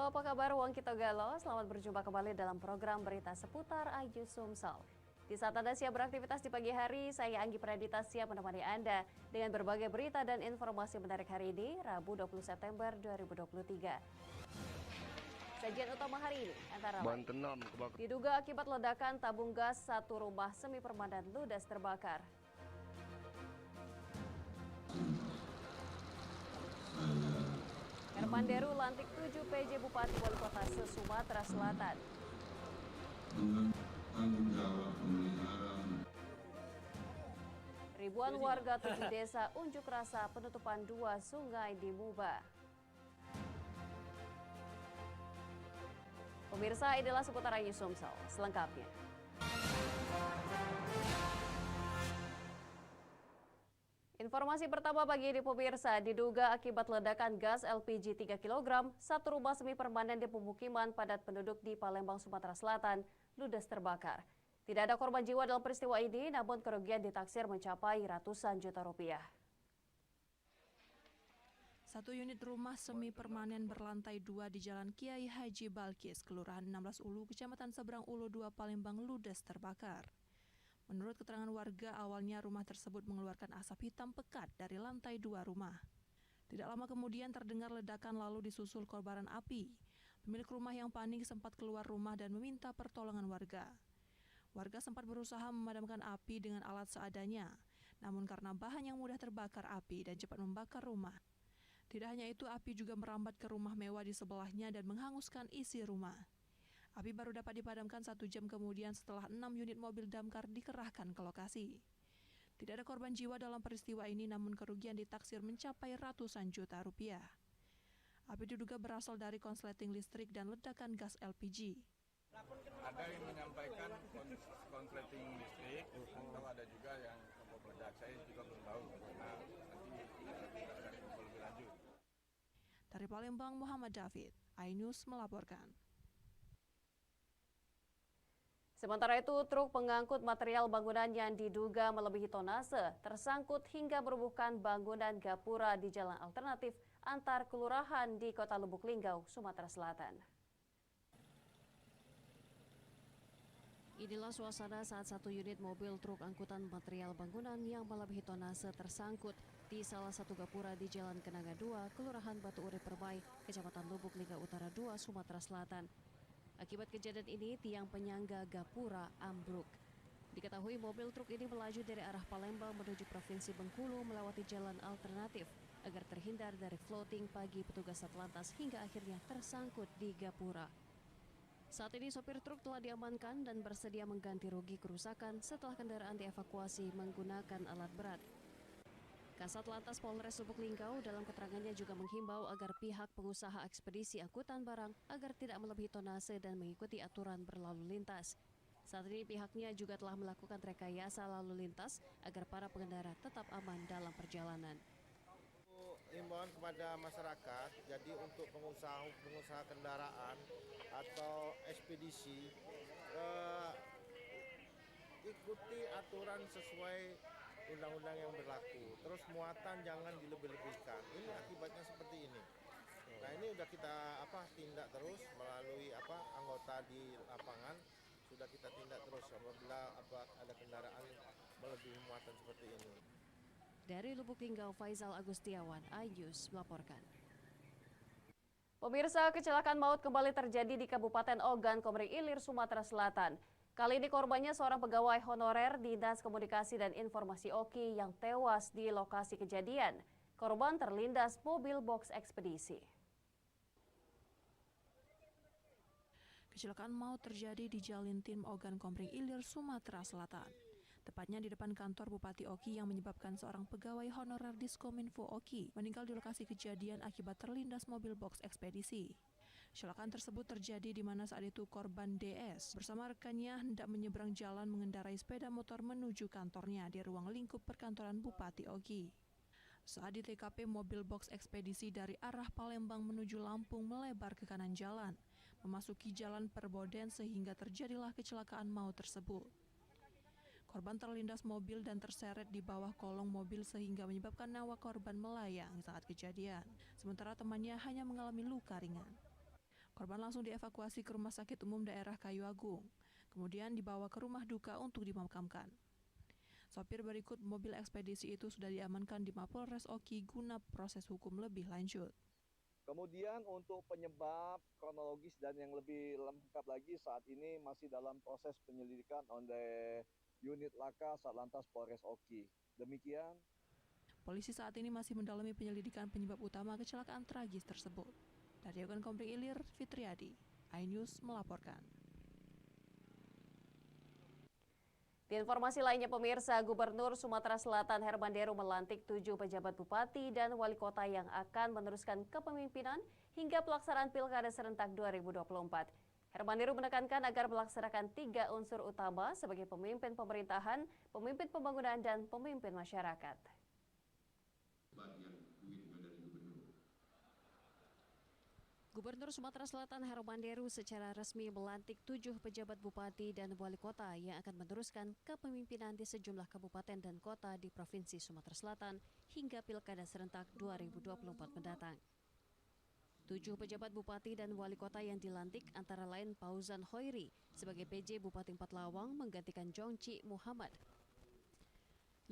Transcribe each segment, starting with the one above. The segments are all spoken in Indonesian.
Halo, apa kabar Wong Kitogalo? Selamat berjumpa kembali dalam program berita seputar Ayu Sumsel. Di saat Anda siap beraktivitas di pagi hari, saya Anggi Pradita siap menemani Anda dengan berbagai berita dan informasi menarik hari ini, Rabu 20 September 2023. Sajian utama hari ini antara lain, diduga akibat ledakan tabung gas satu rumah semi permanen ludes terbakar. Hermanderu lantik 7 PJ Bupati Wali Kota Sumatera Selatan. Ribuan warga 7 desa unjuk rasa penutupan 2 sungai di Muba. Pemirsa, inilah seputar Ayu Sumsel selengkapnya. Informasi pertama pagi ini pemirsa, diduga akibat ledakan gas LPG 3 kg, satu rumah semi permanen di pemukiman padat penduduk di Palembang, Sumatera Selatan, ludes terbakar. Tidak ada korban jiwa dalam peristiwa ini, namun kerugian ditaksir mencapai ratusan juta rupiah. Satu unit rumah semi permanen berlantai 2 di Jalan Kiai Haji Balkis, Kelurahan 16 Ulu, Kecamatan Seberang Ulu 2, Palembang, ludes terbakar. Menurut keterangan warga, awalnya rumah tersebut mengeluarkan asap hitam pekat dari lantai 2 rumah. Tidak lama kemudian terdengar ledakan lalu disusul kobaran api. Pemilik rumah yang panik sempat keluar rumah dan meminta pertolongan warga. Warga sempat berusaha memadamkan api dengan alat seadanya, namun karena bahan yang mudah terbakar api dan cepat membakar rumah. Tidak hanya itu, api juga merambat ke rumah mewah di sebelahnya dan menghanguskan isi rumah. Api baru dapat dipadamkan 1 jam kemudian setelah 6 unit mobil damkar dikerahkan ke lokasi. Tidak ada korban jiwa dalam peristiwa ini, namun kerugian ditaksir mencapai ratusan juta rupiah. Api diduga berasal dari konsleting listrik dan ledakan gas LPG. Ada yang menyampaikan konsleting listrik, atau ada juga yang bom meledak. Saya juga belum tahu, karena nanti kita akan info lebih lanjut. Dari Palembang, Muhammad David, iNews melaporkan. Sementara itu, truk pengangkut material bangunan yang diduga melebihi tonase tersangkut hingga merubuhkan bangunan gapura di jalan alternatif antar kelurahan di Kota Lubuk Linggau, Sumatera Selatan. Inilah suasana saat satu unit mobil truk angkutan material bangunan yang melebihi tonase tersangkut di salah satu gapura di Jalan Kenanga 2, Kelurahan Batu Urip Permai, Kecamatan Lubuk Linggau Utara 2, Sumatera Selatan. Akibat kejadian ini, tiang penyangga gapura ambruk. Diketahui mobil truk ini melaju dari arah Palembang menuju Provinsi Bengkulu melewati jalan alternatif agar terhindar dari floating pagi petugas Satlantas hingga akhirnya tersangkut di gapura. Saat ini sopir truk telah diamankan dan bersedia mengganti rugi kerusakan setelah kendaraan dievakuasi menggunakan alat berat. Kasat Lantas Polres Lubuk Linggau dalam keterangannya juga menghimbau agar pihak pengusaha ekspedisi angkutan barang agar tidak melebihi tonase dan mengikuti aturan berlalu lintas. Saat ini pihaknya juga telah melakukan rekayasa lalu lintas agar para pengendara tetap aman dalam perjalanan. Himbauan kepada masyarakat, jadi untuk pengusaha kendaraan atau ekspedisi, ikuti aturan sesuai undang-undang yang berlaku. Terus muatan jangan dilebih-lebihkan. Ini akibatnya seperti ini. Nah, ini udah kita tindak terus melalui anggota di lapangan, sudah kita tindak terus apabila ada kendaraan melebihi muatan seperti ini. Dari Lubuk Linggau, Faisal Agustiawan, iNews melaporkan. Pemirsa, kecelakaan maut kembali terjadi di Kabupaten Ogan, Komering Ilir, Sumatera Selatan. Kali ini korbannya seorang pegawai honorer Dinas Komunikasi dan Informasi Oki yang tewas di lokasi kejadian. Korban terlindas mobil box ekspedisi. Kecelakaan maut terjadi di Jalan Tim Ogan, Komering Ilir, Sumatera Selatan. Tepatnya di depan kantor Bupati Oki yang menyebabkan seorang pegawai honorer Diskominfo Oki meninggal di lokasi kejadian akibat terlindas mobil box ekspedisi. Kecelakaan tersebut terjadi di mana saat itu korban DS bersama rekannya hendak menyeberang jalan mengendarai sepeda motor menuju kantornya di ruang lingkup perkantoran Bupati Oki. Saat di TKP, mobil box ekspedisi dari arah Palembang menuju Lampung melebar ke kanan jalan, memasuki jalan Perboden sehingga terjadilah kecelakaan maut tersebut. Korban terlindas mobil dan terseret di bawah kolong mobil sehingga menyebabkan nyawa korban melayang saat kejadian. Sementara temannya hanya mengalami luka ringan. Korban langsung dievakuasi ke Rumah Sakit Umum Daerah Kayu Agung, kemudian dibawa ke rumah duka untuk dimakamkan. Sopir berikut mobil ekspedisi itu sudah diamankan di Mapolres Oki guna proses hukum lebih lanjut. Kemudian untuk penyebab kronologis dan yang lebih lengkap lagi saat ini masih dalam proses penyelidikan oleh unit Laka Satlantas Polres Oki. Demikian. Polisi saat ini masih mendalami penyelidikan penyebab utama kecelakaan tragis tersebut. Dari Ogan Komering Ilir, Fitriadi, iNews melaporkan. Di informasi lainnya pemirsa, Gubernur Sumatera Selatan Herman Deru melantik 7 pejabat bupati dan wali kota yang akan meneruskan kepemimpinan hingga pelaksanaan Pilkada serentak 2024. Herman Deru menekankan agar melaksanakan 3 unsur utama sebagai pemimpin pemerintahan, pemimpin pembangunan, dan pemimpin masyarakat. Gubernur Sumatera Selatan Herman Deru secara resmi melantik 7 pejabat bupati dan wali kota yang akan meneruskan kepemimpinan di sejumlah kabupaten dan kota di Provinsi Sumatera Selatan hingga Pilkada serentak 2024 mendatang. 7 pejabat bupati dan wali kota yang dilantik antara lain Fauzan Hoiri sebagai PJ Bupati Empat Lawang menggantikan Jongci Muhammad.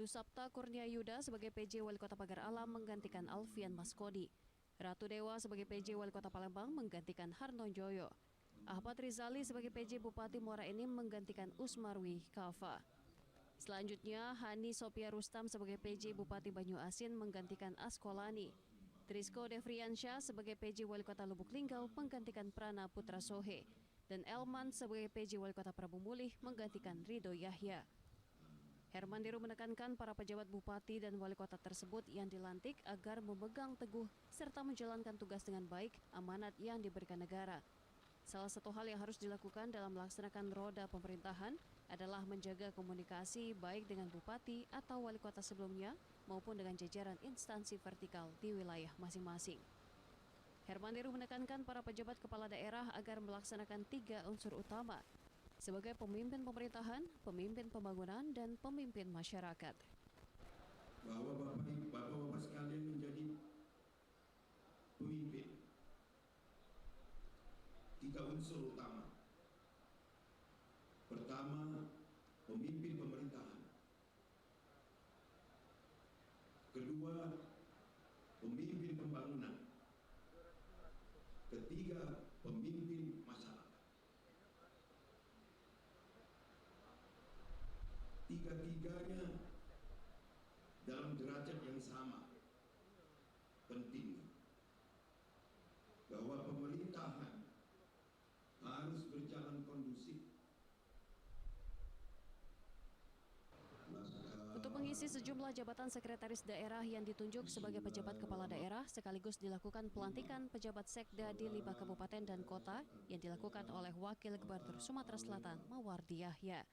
Lusapta Kurnia Yuda sebagai PJ Wali Kota Pagar Alam menggantikan Alfian Maskodi. Ratu Dewa sebagai PJ Wali Kota Palembang menggantikan Harno Joyo. Ahmad Rizali sebagai PJ Bupati Muara Enim menggantikan Usmarwi Kafa. Selanjutnya, Hani Sophia Rustam sebagai PJ Bupati Banyu Asin menggantikan Askolani. Trisko Devriansyah sebagai PJ Wali Kota Lubuk Linggau menggantikan Prana Putra Sohe. Dan Elman sebagai PJ Wali Kota Prabu Mulih menggantikan Rido Yahya. Herman Deru menekankan para pejabat bupati dan wali kota tersebut yang dilantik agar memegang teguh serta menjalankan tugas dengan baik amanat yang diberikan negara. Salah satu hal yang harus dilakukan dalam melaksanakan roda pemerintahan adalah menjaga komunikasi baik dengan bupati atau wali kota sebelumnya maupun dengan jajaran instansi vertikal di wilayah masing-masing. Herman Deru menekankan para pejabat kepala daerah agar melaksanakan 3 unsur utama sebagai pemimpin pemerintahan, pemimpin pembangunan, dan pemimpin masyarakat. Bahwa Bapak-Bapak sekalian menjadi pemimpin. 3 unsur utama. Pertama, pemimpin pemerintahan. Kedua, pemimpin pembangunan. Ketiga, pemimpin masyarakat. Tiga-tiganya dalam derajat yang sama penting bahwa pemerintahan harus berjalan kondusif. Untuk mengisi sejumlah jabatan sekretaris daerah yang ditunjuk sebagai pejabat kepala daerah, sekaligus dilakukan pelantikan pejabat sekda di 5 kabupaten dan kota yang dilakukan oleh Wakil Gubernur Sumatera Selatan Mawardi Yahya.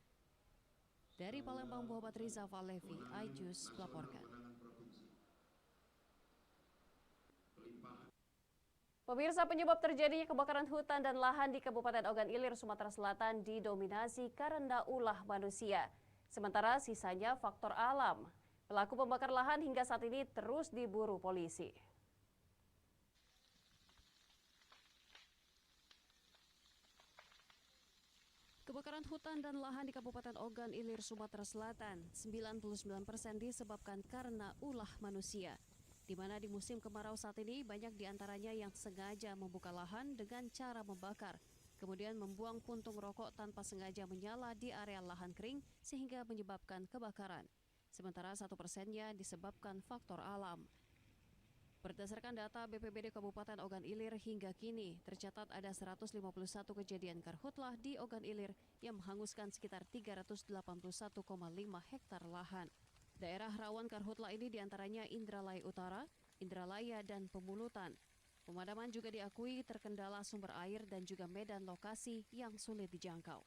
Dari Palembang, Muhammad Riza Falevi, iNews melaporkan. Pemirsa, penyebab terjadinya kebakaran hutan dan lahan di Kabupaten Ogan Ilir, Sumatera Selatan didominasi karena ulah manusia. Sementara sisanya faktor alam. Pelaku pembakar lahan hingga saat ini terus diburu polisi. Kebakaran hutan dan lahan di Kabupaten Ogan Ilir, Sumatera Selatan, 99% disebabkan karena ulah manusia. Di mana di musim kemarau saat ini banyak diantaranya yang sengaja membuka lahan dengan cara membakar, kemudian membuang puntung rokok tanpa sengaja menyala di area lahan kering sehingga menyebabkan kebakaran. Sementara 1%-nya disebabkan faktor alam. Berdasarkan data BPBD Kabupaten Ogan Ilir hingga kini, tercatat ada 151 kejadian karhutlah di Ogan Ilir yang menghanguskan sekitar 381,5 hektar lahan. Daerah rawan karhutlah ini diantaranya Indralaya Utara, Indralaya, dan Pemulutan. Pemadaman juga diakui terkendala sumber air dan juga medan lokasi yang sulit dijangkau.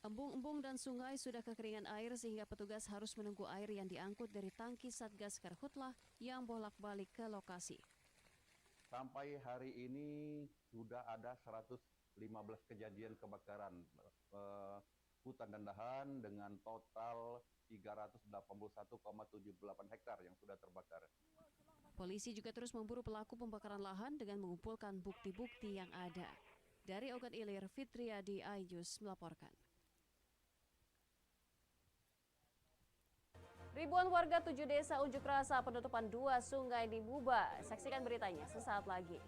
Embung-embung dan sungai sudah kekeringan air sehingga petugas harus menunggu air yang diangkut dari tangki Satgas Karhutlah yang bolak-balik ke lokasi. Sampai hari ini sudah ada 115 kejadian kebakaran hutan dan lahan dengan total 381,78 hektar yang sudah terbakar. Polisi juga terus memburu pelaku pembakaran lahan dengan mengumpulkan bukti-bukti yang ada. Dari Ogan Ilir, Fitriadi Ayus melaporkan. Ribuan warga 7 desa unjuk rasa penutupan 2 sungai di Buba. Saksikan beritanya sesaat lagi.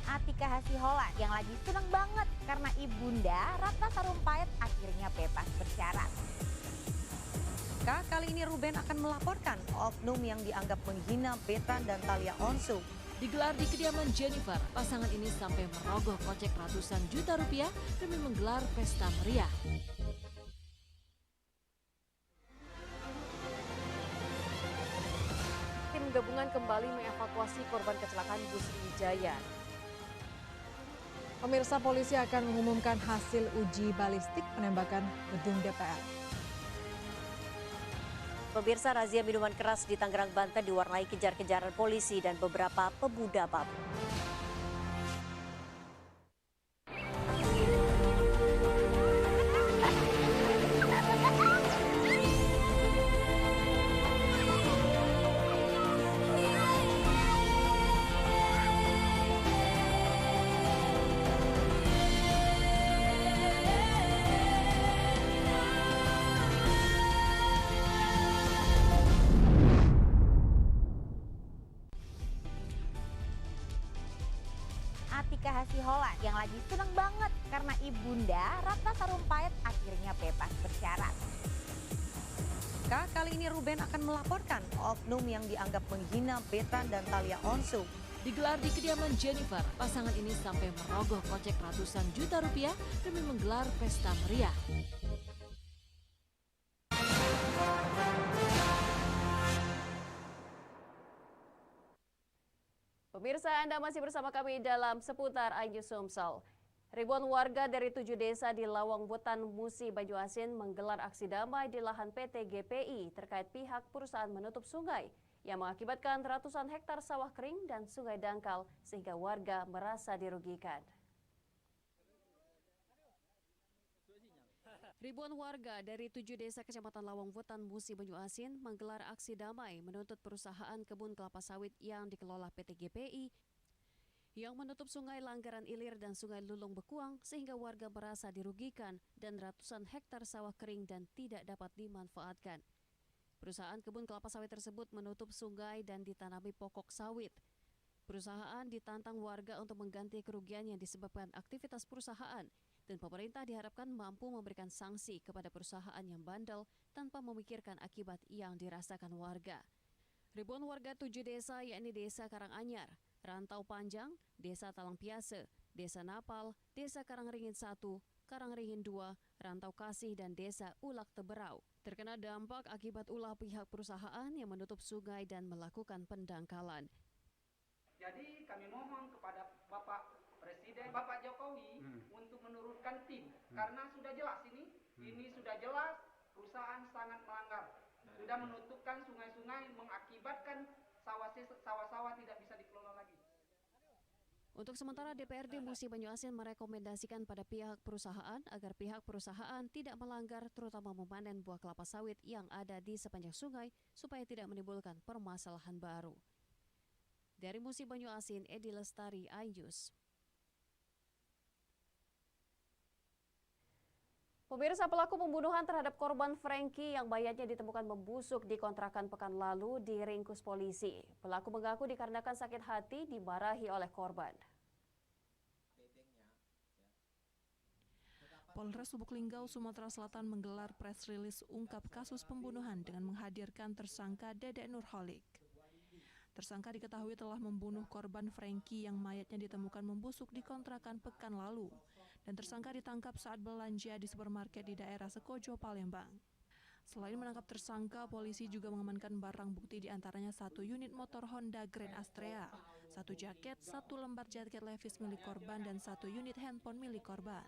Atika Hasiholan yang lagi seneng banget karena ibunda Ratna Sarumpait akhirnya bebas bersyarat. Kali ini Ruben akan melaporkan oknum yang dianggap menghina Betan dan Thalia Onsu. Digelar di kediaman Jennifer, pasangan ini sampai merogoh kocek ratusan juta rupiah demi menggelar pesta meriah. Tim gabungan kembali mengevakuasi korban kecelakaan bus Wijaya. Pemirsa, polisi akan mengumumkan hasil uji balistik penembakan gedung DPR. Pemirsa, razia minuman keras di Tangerang, Banten diwarnai kejar-kejaran polisi dan beberapa pemuda mabuk. Atika Hasiholan yang lagi seneng banget karena ibunda Ratna Sarumpait akhirnya bebas bersyarat. Kali ini Ruben akan melaporkan oknum yang dianggap menghina Betan dan Thalia Onsu. Digelar di kediaman Jennifer, pasangan ini sampai merogoh kocek ratusan juta rupiah demi menggelar pesta meriah. Pemirsa, Anda masih bersama kami dalam seputar iNews Sumsel. Ribuan warga dari 7 desa di Lawang Wetan, Musi, Banyuasin menggelar aksi damai di lahan PT GPI terkait pihak perusahaan menutup sungai yang mengakibatkan ratusan hektar sawah kering dan sungai dangkal sehingga warga merasa dirugikan. Ribuan warga dari 7 desa Kecamatan Lawang Wetan, Musi, Banyuasin menggelar aksi damai menuntut perusahaan kebun kelapa sawit yang dikelola PT GPI yang menutup sungai Langgaran Ilir dan sungai Lulung Bekuang sehingga warga merasa dirugikan dan ratusan hektar sawah kering dan tidak dapat dimanfaatkan. Perusahaan kebun kelapa sawit tersebut menutup sungai dan ditanami pokok sawit. Perusahaan ditantang warga untuk mengganti kerugian yang disebabkan aktivitas perusahaan dan pemerintah diharapkan mampu memberikan sanksi kepada perusahaan yang bandel tanpa memikirkan akibat yang dirasakan warga. Ribuan warga 7 desa yakni Desa Karanganyar, Rantau Panjang, Desa Talang Piase, Desa Napal, Desa Karangringin 1, Karangringin 2, Rantau Kasih, dan Desa Ulak Teberau terkena dampak akibat ulah pihak perusahaan yang menutup sungai dan melakukan pendangkalan. Jadi kami mohon kepada Bapak Presiden, Bapak Jokowi untuk menurunkan tim karena sudah jelas ini sudah jelas perusahaan sangat melanggar. Sudah menutupkan sungai-sungai mengakibatkan sawah-sawah tidak bisa dikelola lagi. Untuk sementara DPRD Musi Banyuasin merekomendasikan pada pihak perusahaan agar pihak perusahaan tidak melanggar terutama memanen buah kelapa sawit yang ada di sepanjang sungai supaya tidak menimbulkan permasalahan baru. Dari Musi Banyuasin, Edi Lestari, iNews. Pemirsa, pelaku pembunuhan terhadap korban Frankie yang mayatnya ditemukan membusuk di kontrakan pekan lalu diringkus polisi. Pelaku mengaku dikarenakan sakit hati dimarahi oleh korban. Polres Lubuk Linggau, Sumatera Selatan menggelar press release ungkap kasus pembunuhan dengan menghadirkan tersangka Dedek Nurholik. Tersangka diketahui telah membunuh korban Frankie yang mayatnya ditemukan membusuk di kontrakan pekan lalu. Dan tersangka ditangkap saat belanja di supermarket di daerah Sekojo, Palembang. Selain menangkap tersangka, polisi juga mengamankan barang bukti diantaranya 1 unit motor Honda Grand Astrea, 1 jaket, 1 lembar jaket Levi's milik korban, dan 1 unit handphone milik korban.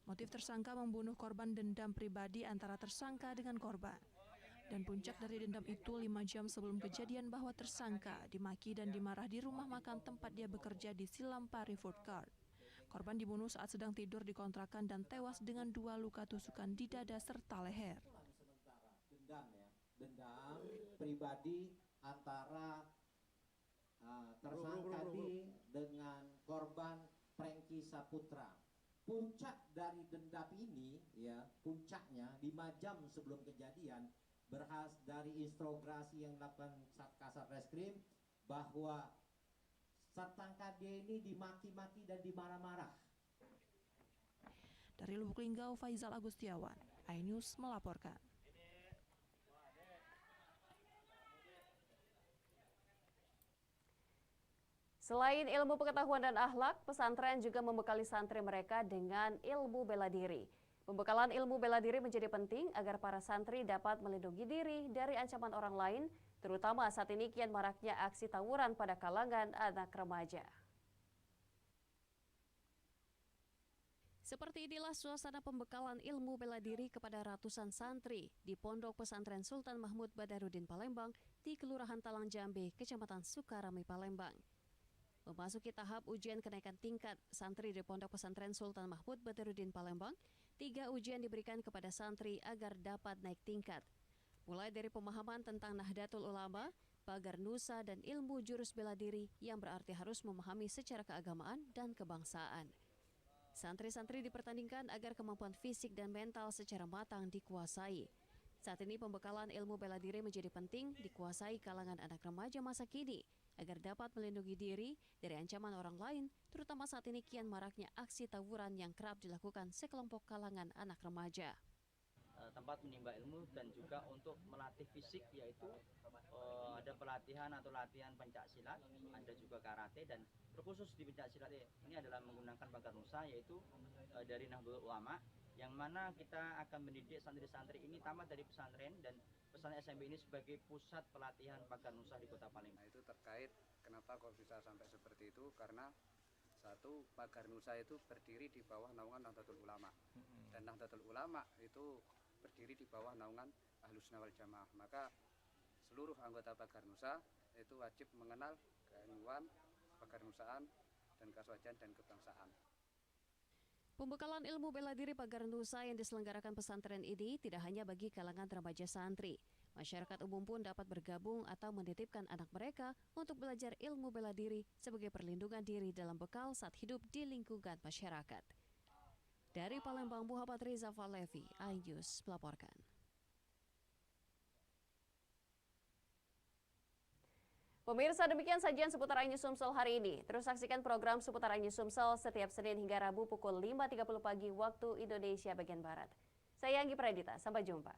Motif tersangka membunuh korban dendam pribadi antara tersangka dengan korban. Dan puncak dari dendam itu 5 jam sebelum kejadian bahwa tersangka dimaki dan dimarah di rumah makan tempat dia bekerja di Silampari Food Court. Korban dibunuh saat sedang tidur di kontrakan dan tewas dengan 2 luka tusukan di dada serta leher. Dendam pribadi antara tersangka D dengan korban Franky Saputra. Puncak dari dendam ini, ya, puncaknya 5 jam sebelum kejadian berhasil dari introgasi yang dilakukan Satgas Satreskrim bahwa tersangka D ini dimaki-maki dan dimarah-marah. Dari Lubuk Linggau, Faizal Agustiawan, iNews melaporkan. Selain ilmu pengetahuan dan akhlak, pesantren juga membekali santri mereka dengan ilmu bela diri. Pembekalan ilmu bela diri menjadi penting agar para santri dapat melindungi diri dari ancaman orang lain, terutama saat ini kian maraknya aksi tawuran pada kalangan anak remaja. Seperti inilah suasana pembekalan ilmu bela diri kepada ratusan santri di Pondok Pesantren Sultan Mahmud Badarudin Palembang di Kelurahan Talang Jambe, Kecamatan Sukarami, Palembang. Memasuki tahap ujian kenaikan tingkat, santri di Pondok Pesantren Sultan Mahmud Badarudin Palembang, 3 ujian diberikan kepada santri agar dapat naik tingkat. Mulai dari pemahaman tentang Nahdlatul Ulama, pagar nusa dan ilmu jurus bela diri yang berarti harus memahami secara keagamaan dan kebangsaan. Santri-santri dipertandingkan agar kemampuan fisik dan mental secara matang dikuasai. Saat ini pembekalan ilmu bela diri menjadi penting dikuasai kalangan anak remaja masa kini agar dapat melindungi diri dari ancaman orang lain, terutama saat ini kian maraknya aksi tawuran yang kerap dilakukan sekelompok kalangan anak remaja. Tempat menimba ilmu dan juga untuk melatih fisik, yaitu ada pelatihan atau latihan pencaksilat, ada juga karate, dan terkhusus di pencaksilat ini adalah menggunakan pagar nusa, yaitu dari Nahdlatul Ulama, yang mana kita akan mendidik santri-santri ini tamat dari pesantren, dan pesantren SMP ini sebagai pusat pelatihan pagar nusa di Kota Palembang. Itu terkait kenapa kok bisa sampai seperti itu, karena satu, pagar nusa itu berdiri di bawah naungan Nahdlatul Ulama, dan Nahdlatul Ulama itu berdiri di bawah naungan Ahlus Sunnah wal Jamaah. Maka seluruh anggota pagar nusa itu wajib mengenal keilmuan pagar nusaan dan kaswajan dan kebangsaan. Pembekalan ilmu bela diri pagar nusa yang diselenggarakan pesantren ini tidak hanya bagi kalangan remaja santri. Masyarakat umum pun dapat bergabung atau menitipkan anak mereka untuk belajar ilmu bela diri sebagai perlindungan diri dalam bekal saat hidup di lingkungan masyarakat. Dari Palembang, Muhammad Reza Falevi, iNews melaporkan. Pemirsa, demikian sajian seputar iNews Sumsel hari ini. Terus saksikan program seputar iNews Sumsel setiap Senin hingga Rabu pukul 5.30 pagi waktu Indonesia bagian Barat. Saya Anggi Pradita, sampai jumpa.